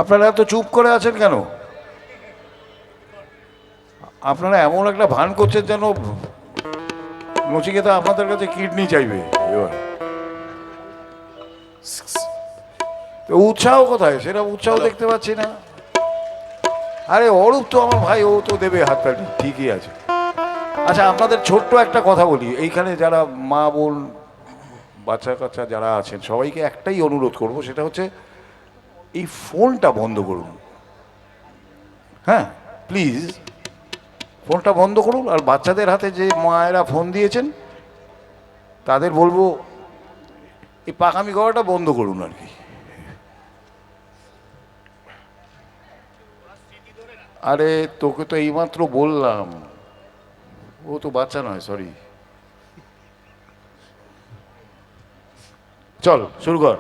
আপনারা এত চুপ করে আছেন কেন? আপনারা এমন একটা ভান করছেন যেন নচিকেতা আপনাদের কাছে কিডনি চাইবে। এবার উৎসাহ কোথায়? সেটা উৎসাহ দেখতে পাচ্ছি না। আরে অরূপ তো আমার ভাই, ও তো দেবে হাত তালি, ঠিকই আছে। আচ্ছা, আপনাদের ছোট্ট একটা কথা বলি, এইখানে যারা মা বোন বাচ্চা কাচ্চা যারা আছেন সবাইকে একটাই অনুরোধ করব, সেটা হচ্ছে এই ফোনটা বন্ধ করুন। হ্যাঁ, প্লিজ ফোনটা বন্ধ করুন। আর বাচ্চাদের হাতে যে মায়েরা ফোন দিয়েছেন তাদের বলবো এই পাকামি করাটা বন্ধ করুন আর কি। আরে তোকে তো এইমাত্র বললাম, ও তো বাচ্চা নয়, সরি। চল শুরু কর।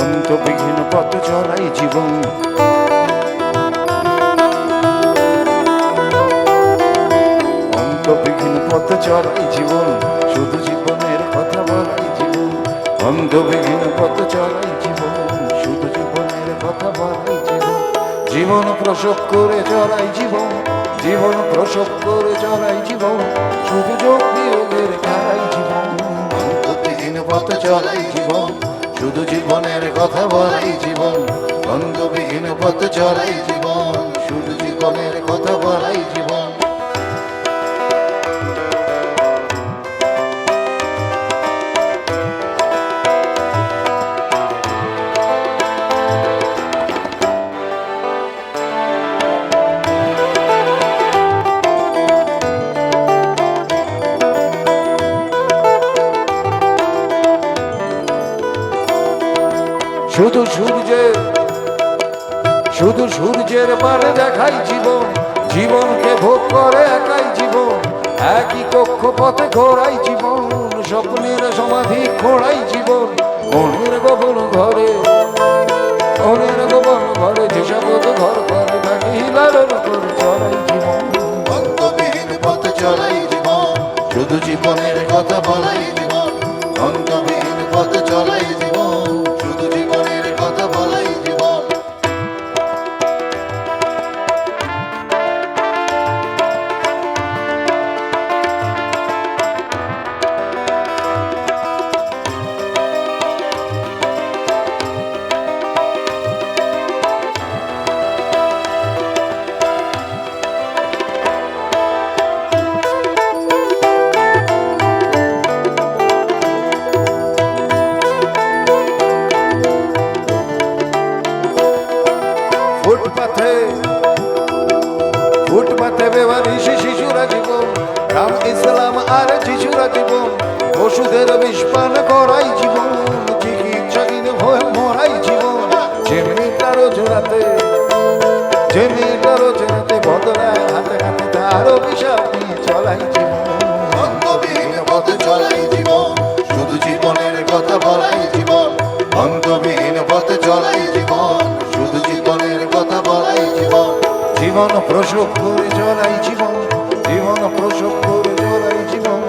অন্তবিহীন পথ চলাই জীবন, অন্তবিহীন পথ চলাই জীবন, শুধু জীবনের কথা বলাই জীবন। অন্তবিহীন পথ চলাই জীবন, শুধু জীবনের কথা বলাই জীবন। জীবন প্রসব করে চলাই জীবন, জীবন প্রসব করে চলাই জীবন, শুধু যোগ বিয়োগের খেলাই জীবন। অন্তবিহীন পথ চলাই জীবন, শুধু জীবনের কথা বলাই জীবন। অন্তবিহীন পথ চলাই জীবন, শুধু জীবনের কথা বলাই জীবন। শুধু সূর্যের পারে দেখাই জীবন, জীবনকে ভোগ করে একাই জীবন। একই কক্ষপথে ঘোরাই জীবন, স্বপ্নের সমাধি খোঁড়াই জীবন। মনের গোপন ঘরে, মনের গোপন ঘরে যেসব ঘর করে থাকি লালন করে চড়াই জীবন। অন্তবিহীন পথ চলাই জীবন, শুধু জীবনের কথা বলাই জীবন। অন্তবিহীন পথ চলাই জীবন, শুধু জীবনের কথা বলাই জীবন। ফুটপাথে বেবারিশি শিশুরা জীবন, রাম ইসলাম আর শিশুরা জীবন। ওষুধের বিষ পান করাই জীবন, চিকিৎসাহীন হয়ে মরাই জীবন। যেমনিটা রোজ রাতে, যেমনিটা রোজ রাতে বদলায় হাতে হাতে তার অভিশাপ নিয়ে চলাই জীবন। অন্তবিহীন পথ চলাই জীবন, শুধু জীবনের কথা বলাই জীবন। অন্তবিহীন পথ চলাই জীবন, শুধু জীবনের কথা বলাই জীবন। জীবন প্রসব করে চলাই জীবন, জীবন প্রসব করে চলাই জীবন।